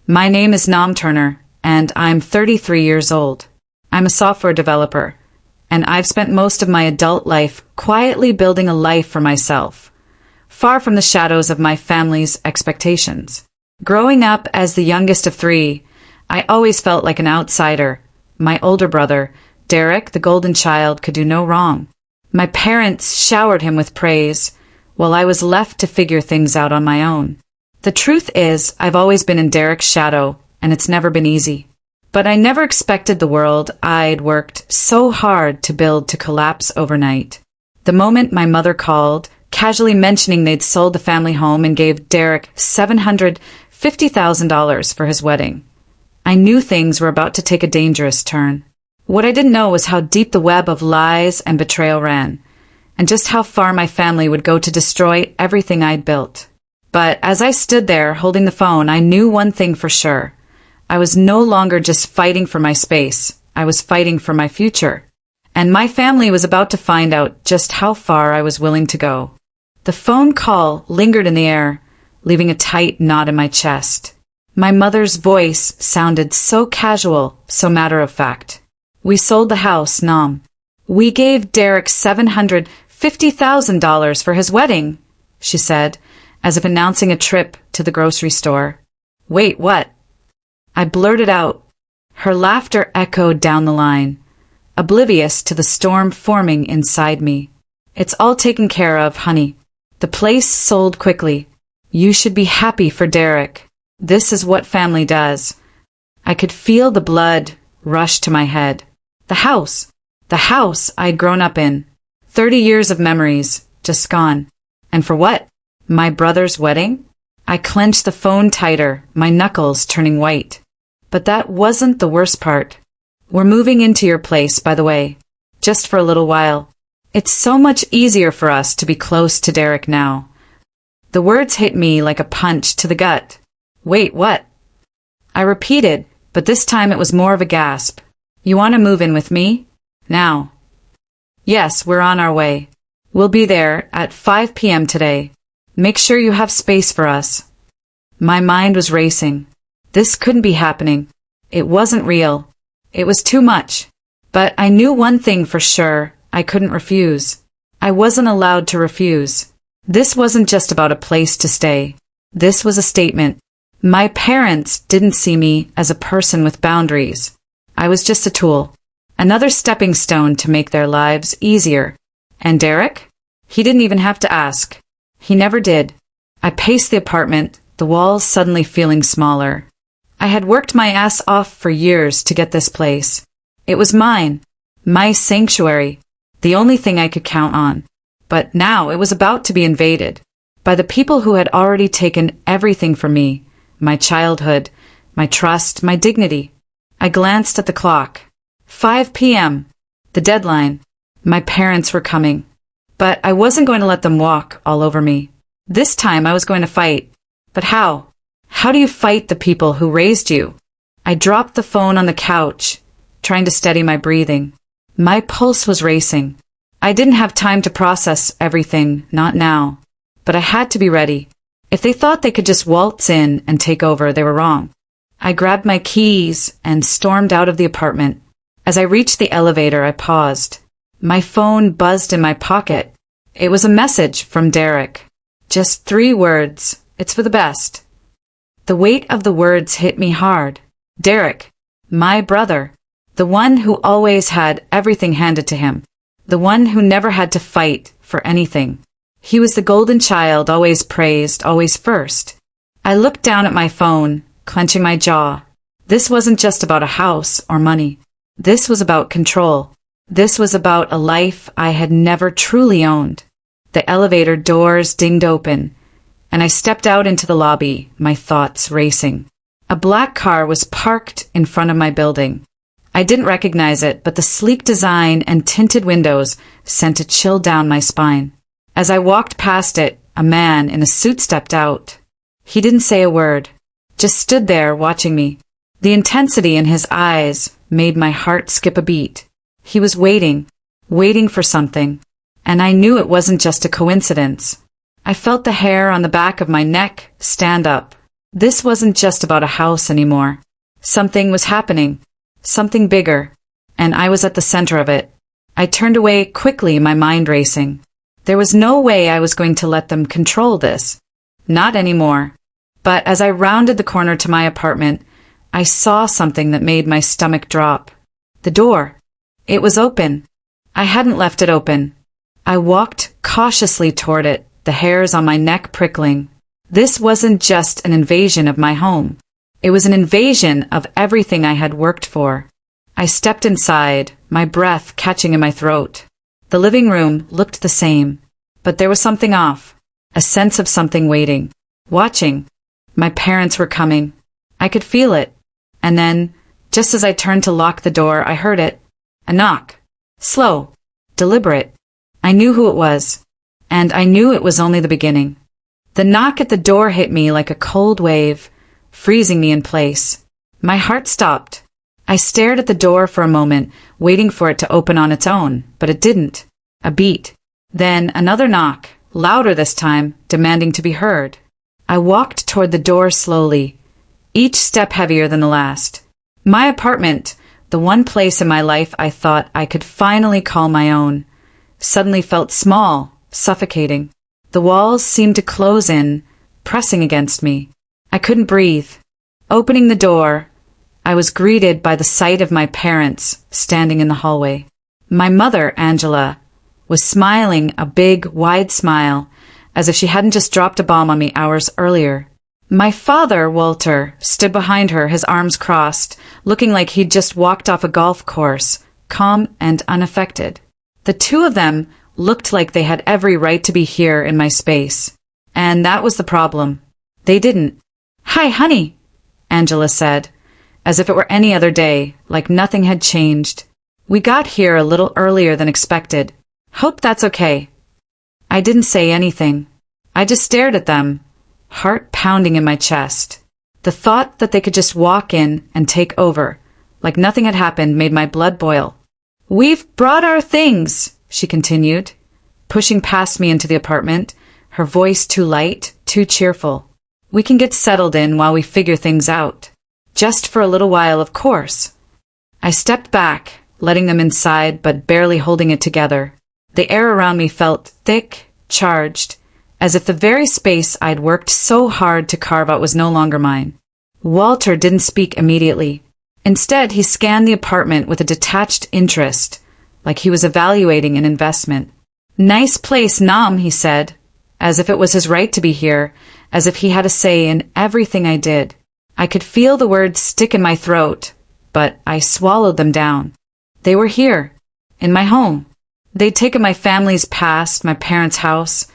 My name is Nam Turner, and I'm 33 years old. I'm a software developer, and I've spent most of my adult life quietly building a life for myself, far from the shadows of my family's expectations. Growing up as the youngest of three, I always felt like an outsider. My older brother, Derek, the golden child, could do no wrong. My parents showered him with praise, while I was left to figure things out on my own. The truth is, I've always been in Derek's shadow, and it's never been easy. But I never expected the world I'd worked so hard to build to collapse overnight. The moment my mother called, casually mentioning they'd sold the family home and gave Derek $750,000 for his wedding, I knew things were about to take a dangerous turn. What I didn't know was how deep the web of lies and betrayal ran, and just how far my family would go to destroy everything I'd built. But as I stood there holding the phone, I knew one thing for sure. I was no longer just fighting for my space. I was fighting for my future. And my family was about to find out just how far I was willing to go. The phone call lingered in the air, leaving a tight knot in my chest. My mother's voice sounded so casual, so matter-of-fact. We sold the house, Nam. We gave Derek $750,000 for his wedding, she said, as if announcing a trip to the grocery store. Wait, what? I blurted out. Her laughter echoed down the line, oblivious to the storm forming inside me. It's all taken care of, honey. The place sold quickly. You should be happy for Derek. This is what family does. I could feel the blood rush to my head. The house I'd grown up in. 30 years of memories, just gone. And for what? My brother's wedding? I clenched the phone tighter, my knuckles turning white. But that wasn't the worst part. We're moving into your place, by the way. Just for a little while. It's so much easier for us to be close to Derek now. The words hit me like a punch to the gut. Wait, what? I repeated, but this time it was more of a gasp. You want to move in with me? Now. Yes, we're on our way. We'll be there at 5 p.m. today. Make sure you have space for us. My mind was racing. This couldn't be happening. It wasn't real. It was too much. But I knew one thing for sure. I couldn't refuse. I wasn't allowed to refuse. This wasn't just about a place to stay. This was a statement. My parents didn't see me as a person with boundaries. I was just a tool. Another stepping stone to make their lives easier. And Derek? He didn't even have to ask. He never did. I paced the apartment, the walls suddenly feeling smaller. I had worked my ass off for years to get this place. It was mine. My sanctuary. The only thing I could count on. But now it was about to be invaded. By the people who had already taken everything from me. My childhood, my trust, my dignity. I glanced at the clock. 5 p.m. The deadline. My parents were coming. But I wasn't going to let them walk all over me. This time I was going to fight. But how? How do you fight the people who raised you? I dropped the phone on the couch, trying to steady my breathing. My pulse was racing. I didn't have time to process everything, not now. But I had to be ready. If they thought they could just waltz in and take over, they were wrong. I grabbed my keys and stormed out of the apartment. As I reached the elevator, I paused. My phone buzzed in my pocket. It was a message from Derek. Just 3 words. It's for the best. The weight of the words hit me hard. Derek. My brother. The one who always had everything handed to him. The one who never had to fight for anything. He was the golden child, always praised, always first. I looked down at my phone, clenching my jaw. This wasn't just about a house or money. This was about control. This was about a life I had never truly owned. The elevator doors dinged open, and I stepped out into the lobby, my thoughts racing. A black car was parked in front of my building. I didn't recognize it, but the sleek design and tinted windows sent a chill down my spine. As I walked past it, a man in a suit stepped out. He didn't say a word, just stood there watching me. The intensity in his eyes made my heart skip a beat. He was waiting for something, and I knew it wasn't just a coincidence. I felt the hair on the back of my neck stand up. This wasn't just about a house anymore. Something was happening. Something bigger. And I was at the center of it. I turned away quickly, my mind racing. There was no way I was going to let them control this. Not anymore. But as I rounded the corner to my apartment, I saw something that made my stomach drop. The door. It was open. I hadn't left it open. I walked cautiously toward it, the hairs on my neck prickling. This wasn't just an invasion of my home. It was an invasion of everything I had worked for. I stepped inside, my breath catching in my throat. The living room looked the same, but there was something off. A sense of something waiting, watching. My parents were coming. I could feel it. And then, just as I turned to lock the door, I heard it. A knock. Slow. Deliberate. I knew who it was. And I knew it was only the beginning. The knock at the door hit me like a cold wave, freezing me in place. My heart stopped. I stared at the door for a moment, waiting for it to open on its own, but it didn't. A beat. Then another knock, louder this time, demanding to be heard. I walked toward the door slowly, each step heavier than the last. My apartment, the one place in my life I thought I could finally call my own, suddenly felt small, suffocating. The walls seemed to close in, pressing against me. I couldn't breathe. Opening the door, I was greeted by the sight of my parents standing in the hallway. My mother, Angela, was smiling a big, wide smile, as if she hadn't just dropped a bomb on me hours earlier. My father, Walter, stood behind her, his arms crossed, looking like he'd just walked off a golf course, calm and unaffected. The two of them looked like they had every right to be here in my space. And that was the problem. They didn't. "Hi, honey," Angela said, as if it were any other day, like nothing had changed. "We got here a little earlier than expected. Hope that's okay." I didn't say anything. I just stared at them, heart pounding in my chest. The thought that they could just walk in and take over, like nothing had happened, made my blood boil. "We've brought our things," she continued, pushing past me into the apartment, her voice too light, too cheerful. "We can get settled in while we figure things out. Just for a little while, of course." I stepped back, letting them inside but barely holding it together. The air around me felt thick, charged, as if the very space I'd worked so hard to carve out was no longer mine. Walter didn't speak immediately. Instead, he scanned the apartment with a detached interest, like he was evaluating an investment. "Nice place, Nam," he said, as if it was his right to be here, as if he had a say in everything I did. I could feel the words stick in my throat, but I swallowed them down. They were here, in my home. They'd taken my family's past, my parents' house,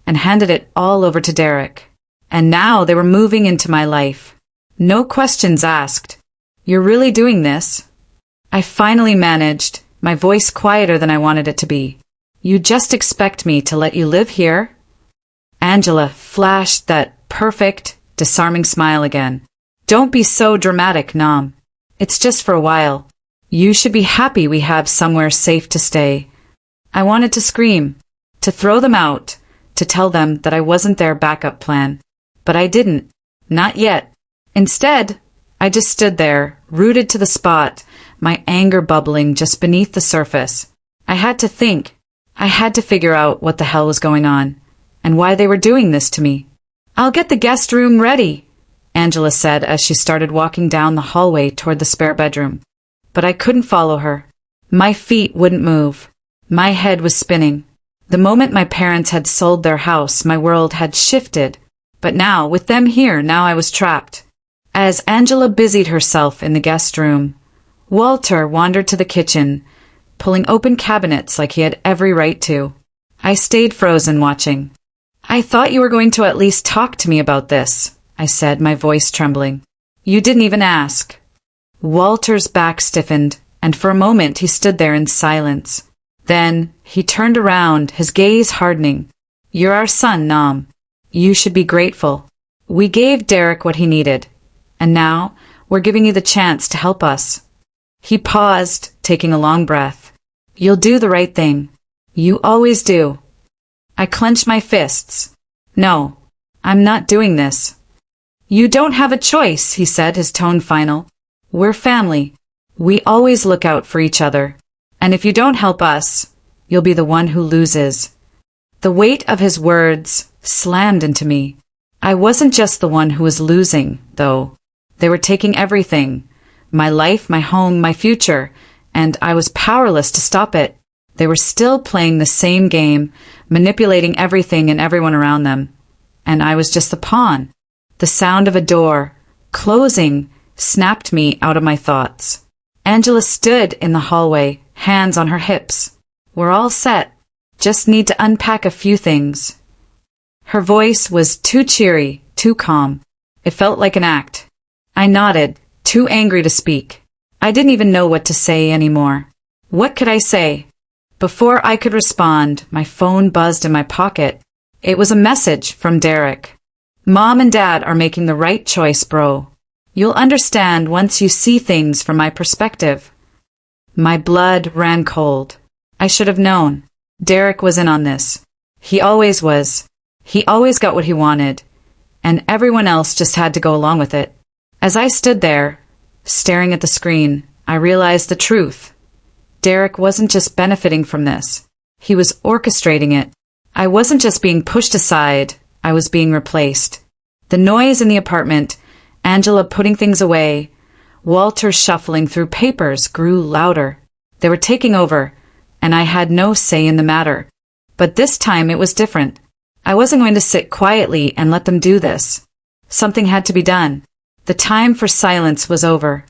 and handed it all over to Derek. And now they were moving into my life. No questions asked. "You're really doing this?" I finally managed, my voice quieter than I wanted it to be. "You just expect me to let you live here?" Angela flashed that perfect, disarming smile again. "Don't be so dramatic, Nam. It's just for a while. You should be happy we have somewhere safe to stay." I wanted to scream, to throw them out, to tell them that I wasn't their backup plan. But I didn't. Not yet. Instead, I just stood there, rooted to the spot, my anger bubbling just beneath the surface. I had to think. I had to figure out what the hell was going on, and why they were doing this to me. "I'll get the guest room ready," Angela said as she started walking down the hallway toward the spare bedroom. But I couldn't follow her. My feet wouldn't move. My head was spinning. The moment my parents had sold their house, my world had shifted. But now, with them here, now I was trapped. As Angela busied herself in the guest room, Walter wandered to the kitchen, pulling open cabinets like he had every right to. I stayed frozen, watching. "I thought you were going to at least talk to me about this," I said, my voice trembling. "You didn't even ask." Walter's back stiffened, and for a moment he stood there in silence. Then he turned around, his gaze hardening. "You're our son, Nam. You should be grateful. We gave Derek what he needed, and now we're giving you the chance to help us." He paused, taking a long breath. "You'll do the right thing. You always do." I clenched my fists. "No, I'm not doing this." You don't have a choice, he said, his tone final. We're family. We always look out for each other. And if you don't help us, you'll be the one who loses. The weight of his words slammed into me. I wasn't just the one who was losing, though. They were taking everything. My life, my home, my future. And I was powerless to stop it. They were still playing the same game, manipulating everything and everyone around them. And I was just the pawn. The sound of a door closing snapped me out of my thoughts. Angela stood in the hallway, hands on her hips. We're all set. Just need to unpack a few things. Her voice was too cheery, too calm. It felt like an act. I nodded, too angry to speak. I didn't even know what to say anymore. What could I say? Before I could respond, my phone buzzed in my pocket. It was a message from Derek. Mom and Dad are making the right choice, bro. You'll understand once you see things from my perspective. My blood ran cold. I should have known. Derek was in on this. He always was. He always got what he wanted. And everyone else just had to go along with it. As I stood there, staring at the screen, I realized the truth. Derek wasn't just benefiting from this. He was orchestrating it. I wasn't just being pushed aside, I was being replaced. The noise in the apartment, Angela putting things away, Walter shuffling through papers grew louder. They were taking over, and I had no say in the matter. But this time it was different. I wasn't going to sit quietly and let them do this. Something had to be done. The time for silence was over.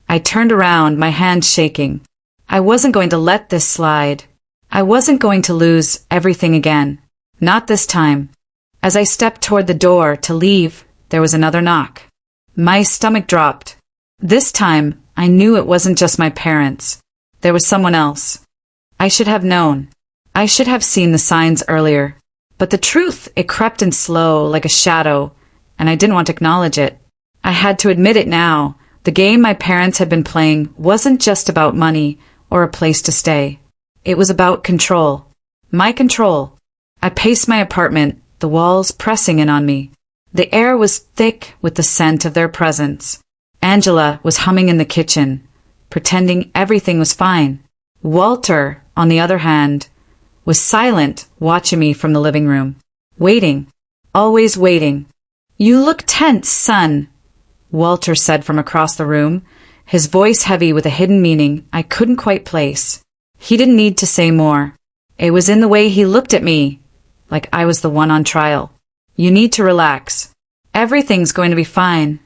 I turned around, my hands shaking. I wasn't going to let this slide. I wasn't going to lose everything again. Not this time. As I stepped toward the door to leave, there was another knock. My stomach dropped. This time, I knew it wasn't just my parents. There was someone else. I should have known. I should have seen the signs earlier. But the truth, it crept in slow, like a shadow, and I didn't want to acknowledge it. I had to admit it now. The game my parents had been playing wasn't just about money or a place to stay. It was about control. My control. I paced my apartment, the walls pressing in on me. The air was thick with the scent of their presence. Angela was humming in the kitchen, pretending everything was fine. Walter, on the other hand, was silent, watching me from the living room. Waiting. Always waiting. You look tense, son, Walter said from across the room, his voice heavy with a hidden meaning I couldn't quite place. He didn't need to say more. It was in the way he looked at me, like I was the one on trial. You need to relax. Everything's going to be fine.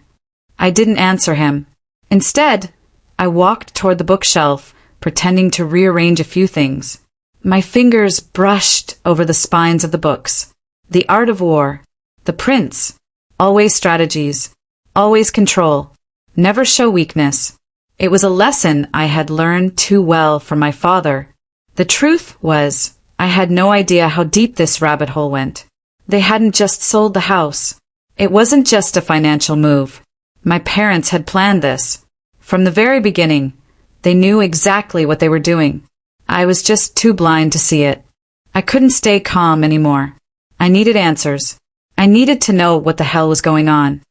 I didn't answer him. Instead, I walked toward the bookshelf, pretending to rearrange a few things. My fingers brushed over the spines of the books. The Art of War. The Prince. Always strategies. Always control. Never show weakness. It was a lesson I had learned too well from my father. The truth was, I had no idea how deep this rabbit hole went. They hadn't just sold the house. It wasn't just a financial move. My parents had planned this. From the very beginning, they knew exactly what they were doing. I was just too blind to see it. I couldn't stay calm anymore. I needed answers. I needed to know what the hell was going on.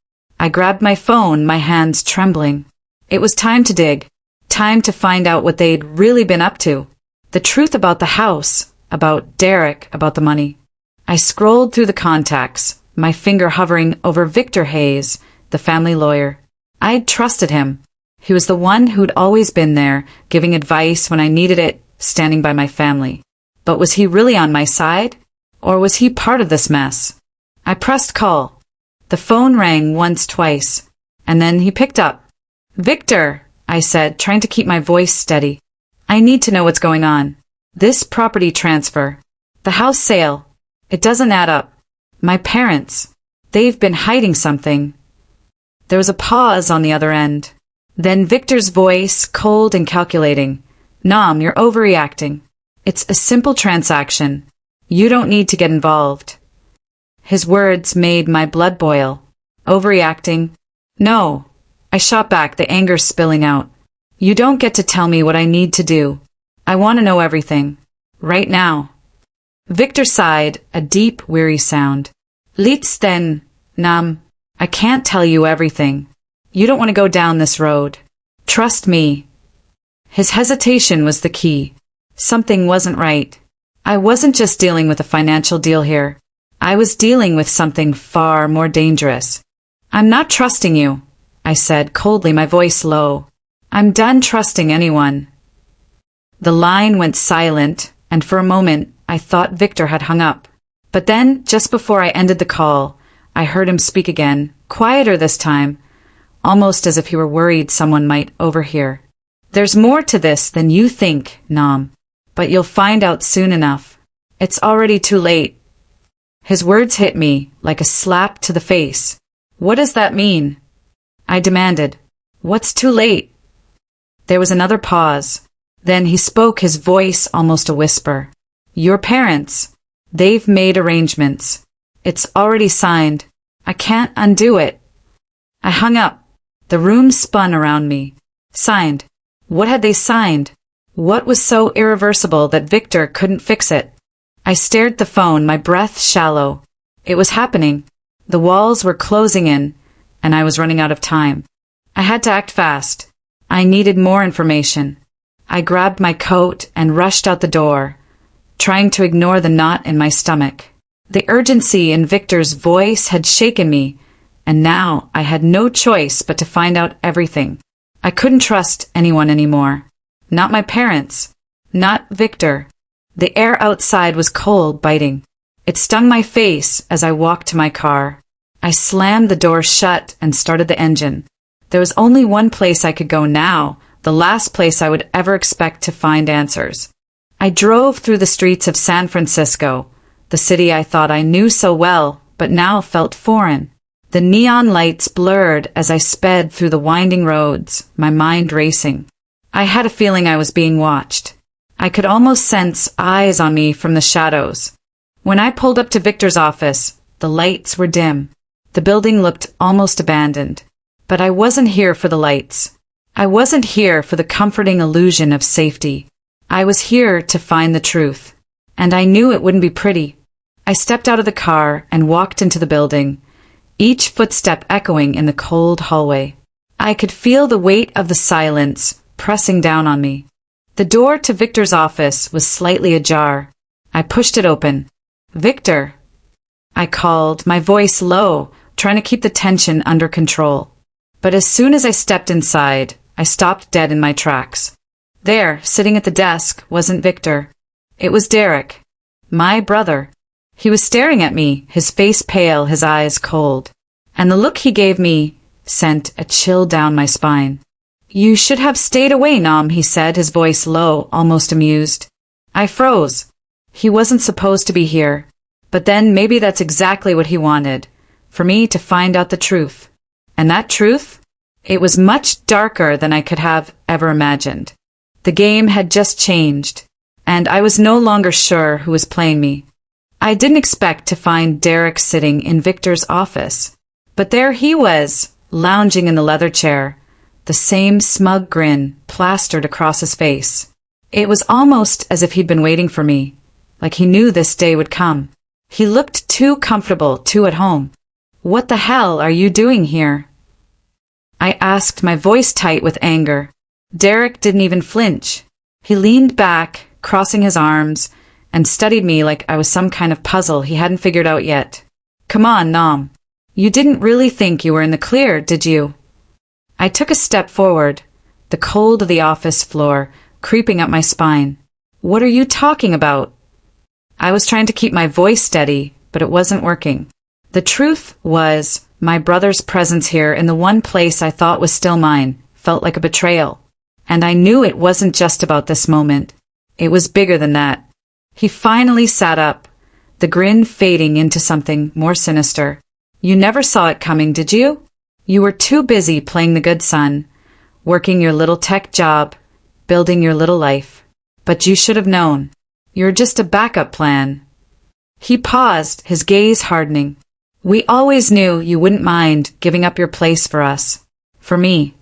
I grabbed my phone, my hands trembling. It was time to dig. Time to find out what they'd really been up to. The truth about the house, about Derek, about the money. I scrolled through the contacts, my finger hovering over Victor Hayes, the family lawyer. I'd trusted him. He was the one who'd always been there, giving advice when I needed it, standing by my family. But was he really on my side? Or was he part of this mess? I pressed call. The phone rang once, twice, and then he picked up. Victor, I said, trying to keep my voice steady. I need to know what's going on. This property transfer. The house sale. It doesn't add up. My parents. They've been hiding something. There was a pause on the other end. Then Victor's voice, cold and calculating. Nom, you're overreacting. It's a simple transaction. You don't need to get involved. His words made my blood boil. Overreacting? No. I shot back, the anger spilling out. You don't get to tell me what I need to do. I want to know everything. Right now. Victor sighed, a deep, weary sound. Let's then, Nam. I can't tell you everything. You don't want to go down this road. Trust me. His hesitation was the key. Something wasn't right. I wasn't just dealing with a financial deal here. I was dealing with something far more dangerous. I'm not trusting you, I said coldly, my voice low. I'm done trusting anyone. The line went silent, and for a moment I thought Victor had hung up. But then, just before I ended the call, I heard him speak again, quieter this time, almost as if he were worried someone might overhear. There's more to this than you think, Nam. But you'll find out soon enough. It's already too late. His words hit me like a slap to the face. What does that mean? I demanded. What's too late? There was another pause. Then he spoke, his voice almost a whisper. Your parents. They've made arrangements. It's already signed. I can't undo it. I hung up. The room spun around me. Signed. What had they signed? What was so irreversible that Victor couldn't fix it? I stared at the phone, my breath shallow. It was happening. The walls were closing in, and I was running out of time. I had to act fast. I needed more information. I grabbed my coat and rushed out the door, trying to ignore the knot in my stomach. The urgency in Victor's voice had shaken me, and now I had no choice but to find out everything. I couldn't trust anyone anymore. Not my parents. Not Victor. The air outside was cold, biting. It stung my face as I walked to my car. I slammed the door shut and started the engine. There was only one place I could go now, the last place I would ever expect to find answers. I drove through the streets of San Francisco, the city I thought I knew so well, but now felt foreign. The neon lights blurred as I sped through the winding roads, my mind racing. I had a feeling I was being watched. I could almost sense eyes on me from the shadows. When I pulled up to Victor's office, the lights were dim. The building looked almost abandoned. But I wasn't here for the lights. I wasn't here for the comforting illusion of safety. I was here to find the truth. And I knew it wouldn't be pretty. I stepped out of the car and walked into the building, each footstep echoing in the cold hallway. I could feel the weight of the silence pressing down on me. The door to Victor's office was slightly ajar. I pushed it open. Victor, I called, my voice low, trying to keep the tension under control. But as soon as I stepped inside, I stopped dead in my tracks. There, sitting at the desk, wasn't Victor. It was Derek, my brother. He was staring at me, his face pale, his eyes cold. And the look he gave me sent a chill down my spine. You should have stayed away, Nam, he said, his voice low, almost amused. I froze. He wasn't supposed to be here. But then maybe that's exactly what he wanted, for me to find out the truth. And that truth? It was much darker than I could have ever imagined. The game had just changed, and I was no longer sure who was playing me. I didn't expect to find Derek sitting in Victor's office, but there he was, lounging in the leather chair, the same smug grin plastered across his face. It was almost as if he'd been waiting for me, like he knew this day would come. He looked too comfortable, too at home. What the hell are you doing here? I asked, my voice tight with anger. Derek didn't even flinch. He leaned back, crossing his arms, and studied me like I was some kind of puzzle he hadn't figured out yet. Come on, Nam. You didn't really think you were in the clear, did you? I took a step forward, the cold of the office floor creeping up my spine. What are you talking about? I was trying to keep my voice steady, but it wasn't working. The truth was, my brother's presence here in the one place I thought was still mine felt like a betrayal. And I knew it wasn't just about this moment. It was bigger than that. He finally sat up, the grin fading into something more sinister. You never saw it coming, did you? You were too busy playing the good son, working your little tech job, building your little life. But you should have known. You're just a backup plan. He paused, his gaze hardening. We always knew you wouldn't mind giving up your place for us. For me.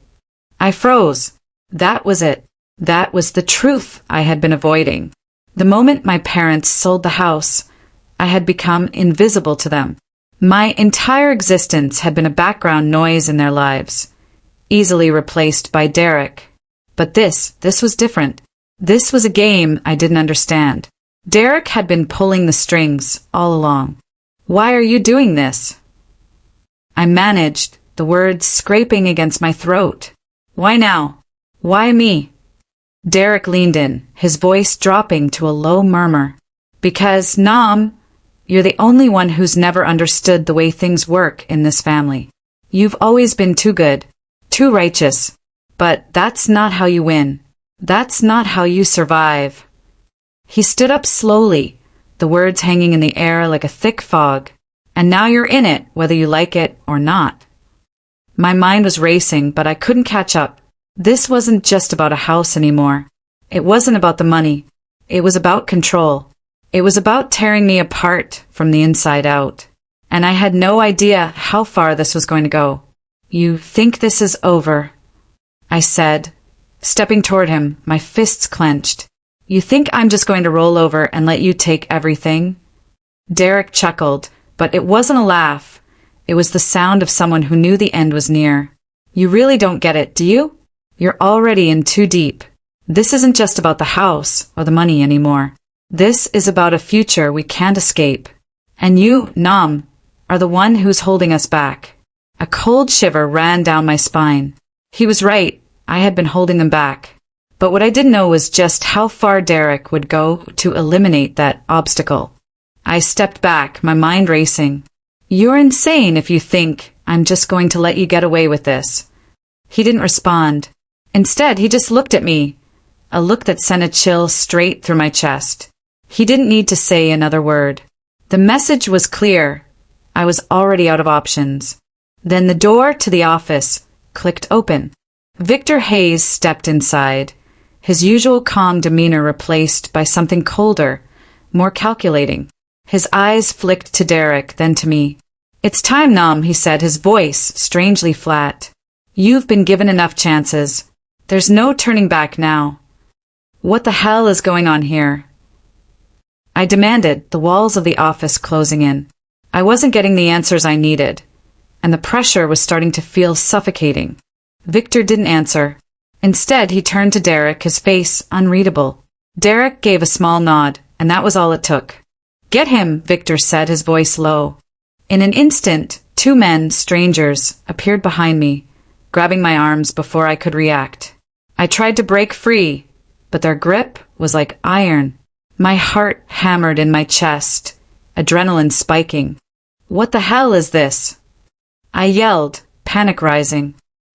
I froze. That was it. That was the truth I had been avoiding. The moment my parents sold the house, I had become invisible to them. My entire existence had been a background noise in their lives, easily replaced by Derek. But this was different. This was a game I didn't understand. Derek had been pulling the strings all along. "Why are you doing this?" I managed, the words scraping against my throat. "Why now? Why me?" Derek leaned in, his voice dropping to a low murmur. "Because, Nam, you're the only one who's never understood the way things work in this family. You've always been too good, too righteous. But that's not how you win. That's not how you survive." He stood up slowly, the words hanging in the air like a thick fog. "And now you're in it, whether you like it or not." My mind was racing, but I couldn't catch up. This wasn't just about a house anymore. It wasn't about the money. It was about control. It was about tearing me apart from the inside out. And I had no idea how far this was going to go. "You think this is over?" I said, stepping toward him, my fists clenched. "You think I'm just going to roll over and let you take everything?" Derek chuckled, but it wasn't a laugh. It was the sound of someone who knew the end was near. "You really don't get it, do you? You're already in too deep. This isn't just about the house or the money anymore. This is about a future we can't escape. And you, Nam, are the one who's holding us back." A cold shiver ran down my spine. He was right. I had been holding them back. But what I didn't know was just how far Derek would go to eliminate that obstacle. I stepped back, my mind racing. "You're insane if you think I'm just going to let you get away with this." He didn't respond. Instead, he just looked at me, a look that sent a chill straight through my chest. He didn't need to say another word. The message was clear. I was already out of options. Then the door to the office clicked open. Victor Hayes stepped inside, his usual calm demeanor replaced by something colder, more calculating. His eyes flicked to Derek, then to me. "It's time, Nam," he said, his voice strangely flat. "You've been given enough chances. There's no turning back now." "What the hell is going on here?" I demanded, the walls of the office closing in. I wasn't getting the answers I needed, and the pressure was starting to feel suffocating. Victor didn't answer. Instead, he turned to Derek, his face unreadable. Derek gave a small nod, and that was all it took. "Get him," Victor said, his voice low. In an instant, two men, strangers, appeared behind me, grabbing my arms before I could react. I tried to break free, but their grip was like iron. My heart hammered in my chest, adrenaline spiking. "What the hell is this?" I yelled, panic rising.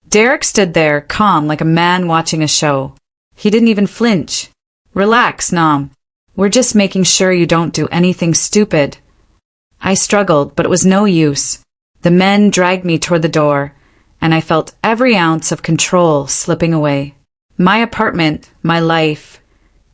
Derek stood there, calm like a man watching a show. He didn't even flinch. "Relax, Nam. We're just making sure you don't do anything stupid." I struggled, but it was no use. The men dragged me toward the door, and I felt every ounce of control slipping away. My apartment, my life,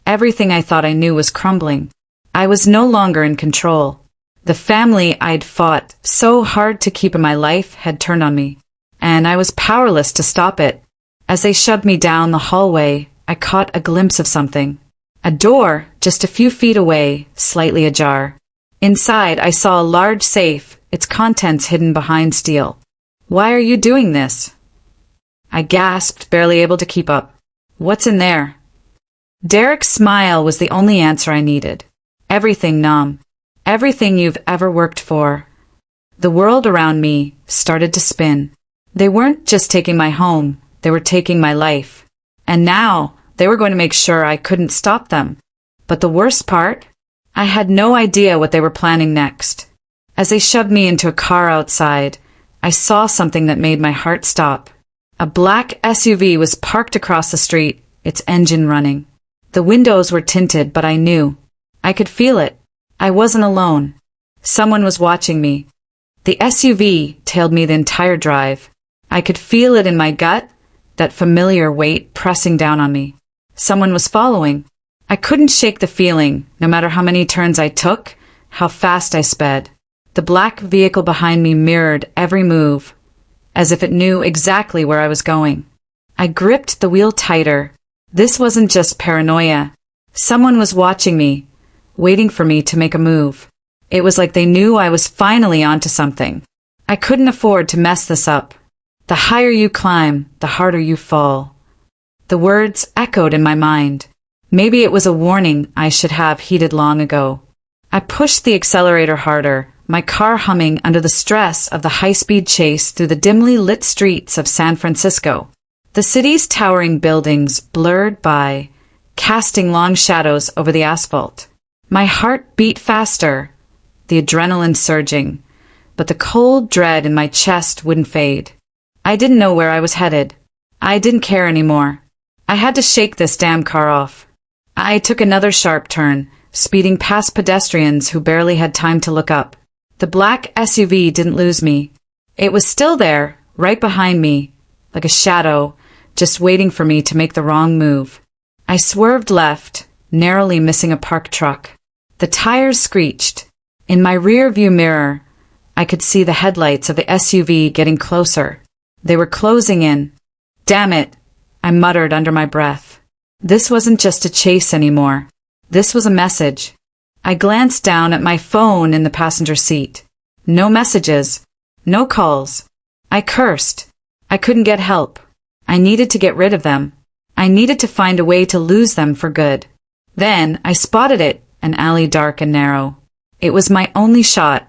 everything I thought I knew was crumbling. I was no longer in control. The family I'd fought so hard to keep in my life had turned on me, and I was powerless to stop it. As they shoved me down the hallway, I caught a glimpse of something. A door, just a few feet away, slightly ajar. Inside, I saw a large safe, its contents hidden behind steel. "Why are you doing this?" I gasped, barely able to keep up. "What's in there?" Derek's smile was the only answer I needed. "Everything, Nam. Everything you've ever worked for." The world around me started to spin. They weren't just taking my home, they were taking my life. And now, they were going to make sure I couldn't stop them. But the worst part? I had no idea what they were planning next. As they shoved me into a car outside, I saw something that made my heart stop. A black SUV was parked across the street, its engine running. The windows were tinted, but I knew. I could feel it. I wasn't alone. Someone was watching me. The SUV tailed me the entire drive. I could feel it in my gut, that familiar weight pressing down on me. Someone was following. I couldn't shake the feeling, no matter how many turns I took, how fast I sped. The black vehicle behind me mirrored every move, as if it knew exactly where I was going. I gripped the wheel tighter. This wasn't just paranoia. Someone was watching me, waiting for me to make a move. It was like they knew I was finally onto something. I couldn't afford to mess this up. The higher you climb, the harder you fall. The words echoed in my mind. Maybe it was a warning I should have heeded long ago. I pushed the accelerator harder, my car humming under the stress of the high-speed chase through the dimly lit streets of San Francisco. The city's towering buildings blurred by, casting long shadows over the asphalt. My heart beat faster, the adrenaline surging, but the cold dread in my chest wouldn't fade. I didn't know where I was headed. I didn't care anymore. I had to shake this damn car off. I took another sharp turn, speeding past pedestrians who barely had time to look up. The black SUV didn't lose me. It was still there, right behind me, like a shadow, just waiting for me to make the wrong move. I swerved left, narrowly missing a parked truck. The tires screeched. In my rear-view mirror, I could see the headlights of the SUV getting closer. They were closing in. Damn it, I muttered under my breath. This wasn't just a chase anymore. This was a message. I glanced down at my phone in the passenger seat. No messages. No calls. I cursed. I couldn't get help. I needed to get rid of them. I needed to find a way to lose them for good. Then I spotted it, an alley dark and narrow. It was my only shot.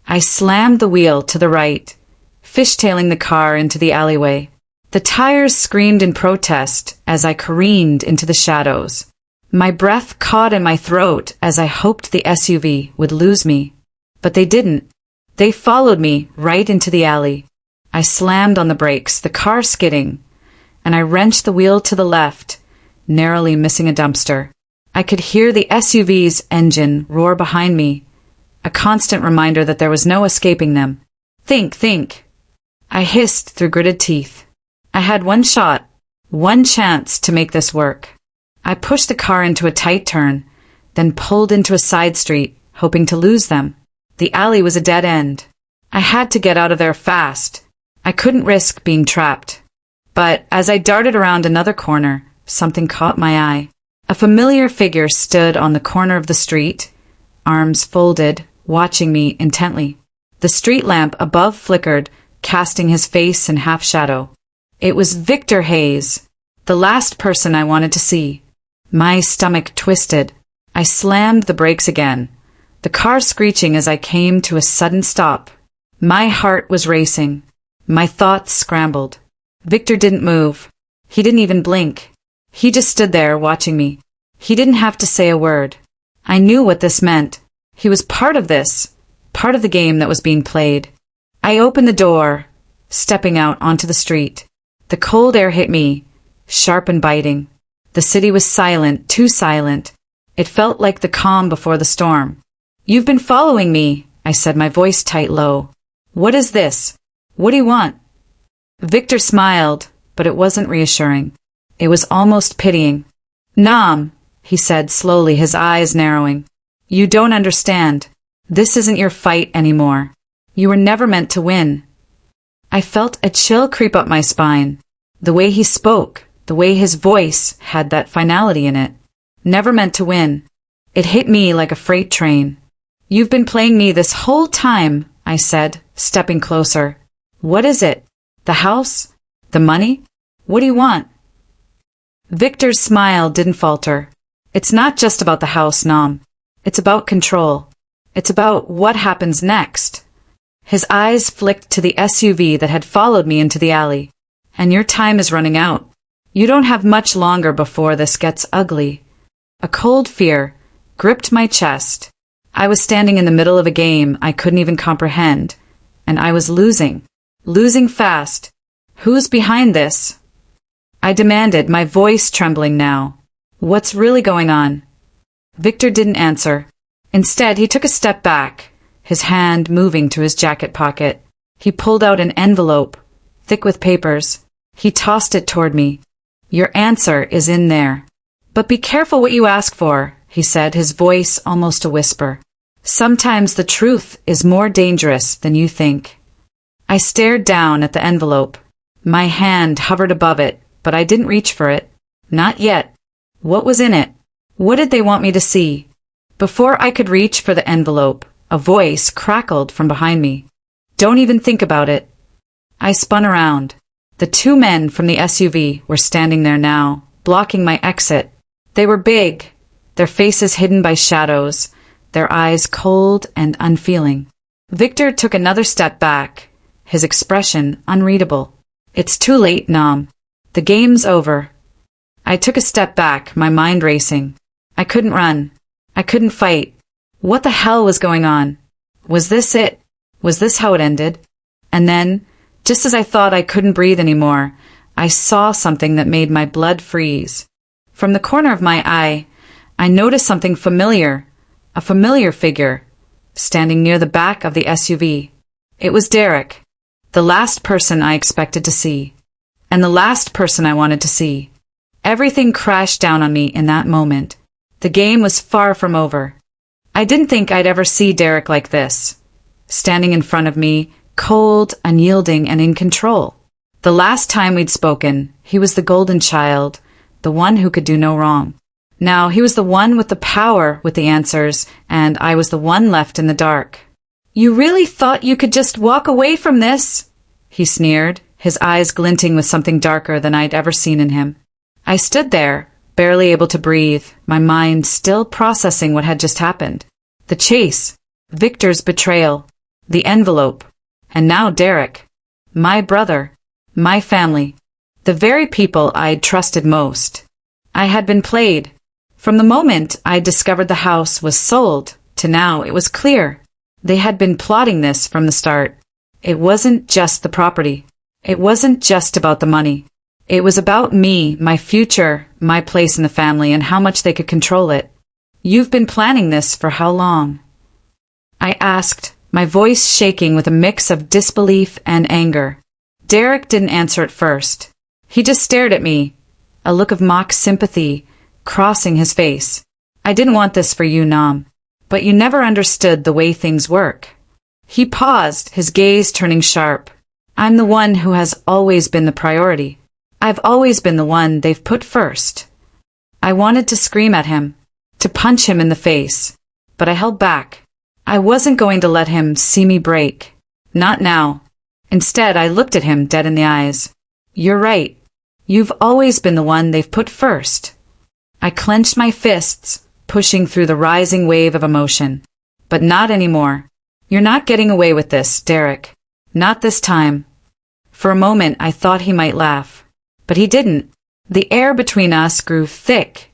I slammed the wheel to the right, fishtailing the car into the alleyway. The tires screamed in protest as I careened into the shadows. My breath caught in my throat as I hoped the SUV would lose me. But they didn't. They followed me right into the alley. I slammed on the brakes, the car skidding, and I wrenched the wheel to the left, narrowly missing a dumpster. I could hear the SUV's engine roar behind me, a constant reminder that there was no escaping them. Think. I hissed through gritted teeth. I had one shot, one chance to make this work. I pushed the car into a tight turn, then pulled into a side street, hoping to lose them. The alley was a dead end. I had to get out of there fast. I couldn't risk being trapped. But as I darted around another corner, something caught my eye. A familiar figure stood on the corner of the street, arms folded, watching me intently. The street lamp above flickered, casting his face in half shadow. It was Victor Hayes, the last person I wanted to see. My stomach twisted. I slammed the brakes again, the car screeching as I came to a sudden stop. My heart was racing. My thoughts scrambled. Victor didn't move. He didn't even blink. He just stood there watching me. He didn't have to say a word. I knew what this meant. He was part of this, part of the game that was being played. I opened the door, stepping out onto the street. The cold air hit me, sharp and biting. The city was silent, too silent. It felt like the calm before the storm. "You've been following me," I said, my voice tight low. "What is this? What do you want?" Victor smiled, but it wasn't reassuring. It was almost pitying. "Nam," he said slowly, his eyes narrowing. "You don't understand. This isn't your fight anymore. You were never meant to win." I felt a chill creep up my spine. The way he spoke, the way his voice had that finality in it. Never meant to win. It hit me like a freight train. "You've been playing me this whole time," I said, stepping closer. "What is it? The house? The money? What do you want?" Victor's smile didn't falter. "It's not just about the house, Nam. It's about control. It's about what happens next." His eyes flicked to the SUV that had followed me into the alley. "And your time is running out. You don't have much longer before this gets ugly." A cold fear gripped my chest. I was standing in the middle of a game I couldn't even comprehend, and I was losing. Losing fast. "Who's behind this?" I demanded, my voice trembling now. "What's really going on?" Victor didn't answer. Instead, he took a step back, his hand moving to his jacket pocket. He pulled out an envelope, thick with papers. He tossed it toward me. "Your answer is in there. But be careful what you ask for," he said, his voice almost a whisper. "Sometimes the truth is more dangerous than you think." I stared down at the envelope. My hand hovered above it, but I didn't reach for it. Not yet. What was in it? What did they want me to see? Before I could reach for the envelope, A voice crackled from behind me. Don't even think about it. I spun around. The two men from the SUV were standing there now, blocking my exit. They were big, their faces hidden by shadows, their eyes cold and unfeeling. Victor took another step back, his expression unreadable. It's too late, Nam. The game's over. I took a step back, my mind racing. I couldn't run. I couldn't fight. What the hell was going on? Was this it? Was this how it ended? And then, just as I thought I couldn't breathe anymore, I saw something that made my blood freeze. From the corner of my eye, I noticed something familiar, a familiar figure, standing near the back of the SUV. It was Derek, the last person I expected to see, and the last person I wanted to see. Everything crashed down on me in that moment. The game was far from over. I didn't think I'd ever see Derek like this, standing in front of me, cold, unyielding, and in control. The last time we'd spoken, he was the golden child, the one who could do no wrong. Now he was the one with the power, with the answers, and I was the one left in the dark. You really thought you could just walk away from this? He sneered, his eyes glinting with something darker than I'd ever seen in him. I stood there, barely able to breathe, my mind still processing what had just happened. The chase, Victor's betrayal, the envelope, and now Derek. My brother, my family, the very people I'd trusted most. I had been played. From the moment I discovered the house was sold, to now it was clear. They had been plotting this from the start. It wasn't just the property. It wasn't just about the money. It was about me, my future, my place in the family, and how much they could control it. You've been planning this for how long? I asked, my voice shaking with a mix of disbelief and anger. Derek didn't answer at first. He just stared at me, a look of mock sympathy crossing his face. I didn't want this for you, Nam. But you never understood the way things work. He paused, his gaze turning sharp. I'm the one who has always been the priority. I've always been the one they've put first. I wanted to scream at him, to punch him in the face, but I held back. I wasn't going to let him see me break. Not now. Instead, I looked at him dead in the eyes. You're right. You've always been the one they've put first. I clenched my fists, pushing through the rising wave of emotion. But not anymore. You're not getting away with this, Derek. Not this time. For a moment, I thought he might laugh. But he didn't. The air between us grew thick,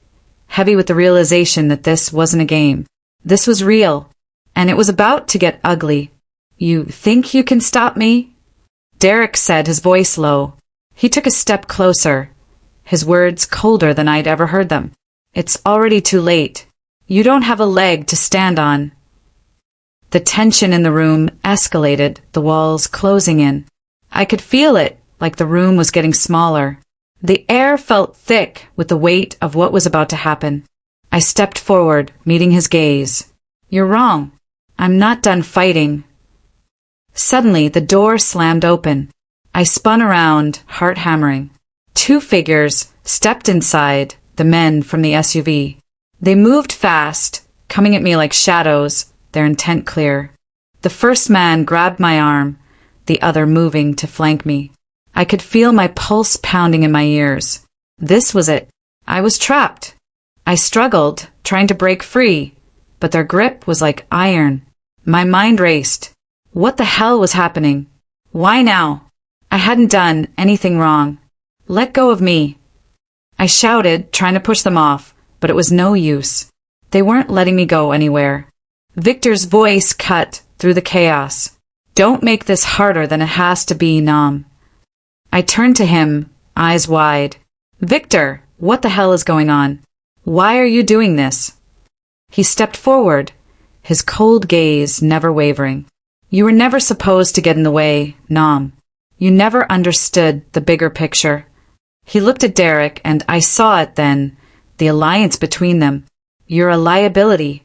heavy with the realization that this wasn't a game. This was real. And it was about to get ugly. You think you can stop me? Derek said, his voice low. He took a step closer, his words colder than I'd ever heard them. It's already too late. You don't have a leg to stand on. The tension in the room escalated, the walls closing in. I could feel it, like the room was getting smaller. The air felt thick with the weight of what was about to happen. I stepped forward, meeting his gaze. You're wrong. I'm not done fighting. Suddenly, the door slammed open. I spun around, heart hammering. Two figures stepped inside, the men from the SUV. They moved fast, coming at me like shadows, their intent clear. The first man grabbed my arm, the other moving to flank me. I could feel my pulse pounding in my ears. This was it. I was trapped. I struggled, trying to break free, but their grip was like iron. My mind raced. What the hell was happening? Why now? I hadn't done anything wrong. Let go of me. I shouted, trying to push them off, but it was no use. They weren't letting me go anywhere. Victor's voice cut through the chaos. Don't make this harder than it has to be, Nam. I turned to him, eyes wide. Victor, what the hell is going on? Why are you doing this? He stepped forward, his cold gaze never wavering. You were never supposed to get in the way, Nam. You never understood the bigger picture. He looked at Derek, and I saw it then, the alliance between them. You're a liability.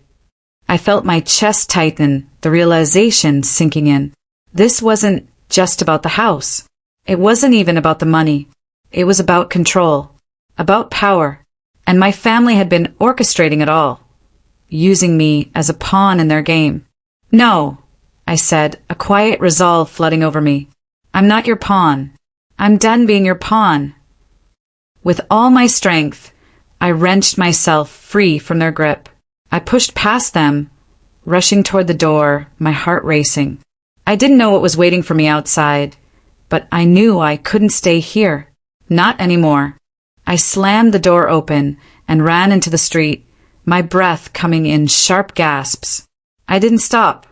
I felt my chest tighten, the realization sinking in. This wasn't just about the house. It wasn't even about the money. It was about control, about power, and my family had been orchestrating it all, using me as a pawn in their game. No, I said, a quiet resolve flooding over me. I'm not your pawn. I'm done being your pawn. With all my strength, I wrenched myself free from their grip. I pushed past them, rushing toward the door, my heart racing. I didn't know what was waiting for me outside, but I knew I couldn't stay here. Not anymore. I slammed the door open and ran into the street, my breath coming in sharp gasps. I didn't stop.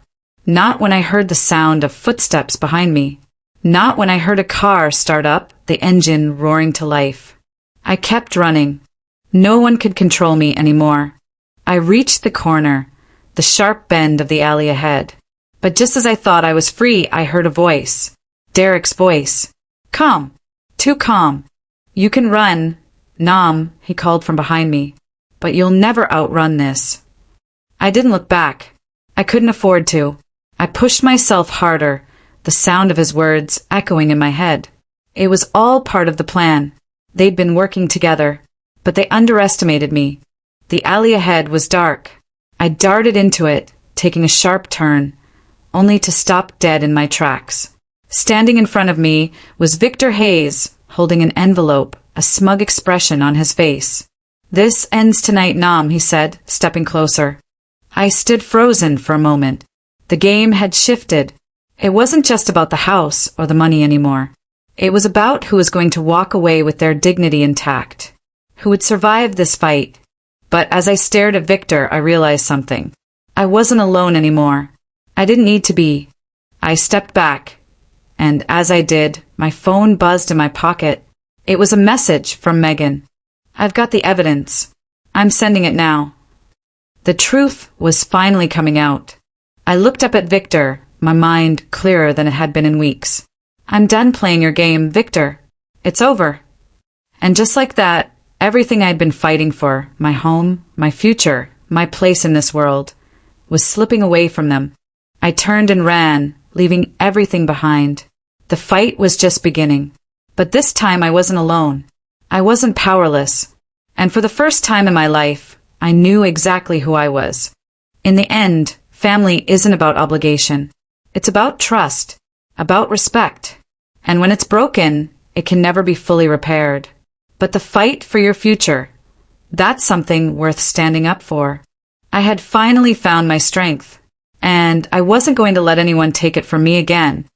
Not when I heard the sound of footsteps behind me. Not when I heard a car start up, the engine roaring to life. I kept running. No one could control me anymore. I reached the corner, the sharp bend of the alley ahead. But just as I thought I was free, I heard a voice. Derek's voice. Calm. Too calm. You can run, Nam, he called from behind me. But you'll never outrun this. I didn't look back. I couldn't afford to. I pushed myself harder, the sound of his words echoing in my head. It was all part of the plan. They'd been working together, but they underestimated me. The alley ahead was dark. I darted into it, taking a sharp turn, only to stop dead in my tracks. Standing in front of me was Victor Hayes, holding an envelope, a smug expression on his face. This ends tonight, Nam, he said, stepping closer. I stood frozen for a moment. The game had shifted. It wasn't just about the house or the money anymore. It was about who was going to walk away with their dignity intact, who would survive this fight. But as I stared at Victor, I realized something. I wasn't alone anymore. I didn't need to be. I stepped back, and as I did, my phone buzzed in my pocket. It was a message from Megan. I've got the evidence. I'm sending it now. The truth was finally coming out. I looked up at Victor, my mind clearer than it had been in weeks. I'm done playing your game, Victor. It's over. And just like that, everything I'd been fighting for, my home, my future, my place in this world, was slipping away from them. I turned and ran, leaving everything behind. The fight was just beginning. But this time I wasn't alone. I wasn't powerless. And for the first time in my life, I knew exactly who I was. In the end, family isn't about obligation. It's about trust, about respect. And when it's broken, it can never be fully repaired. But the fight for your future, that's something worth standing up for. I had finally found my strength, and I wasn't going to let anyone take it from me again.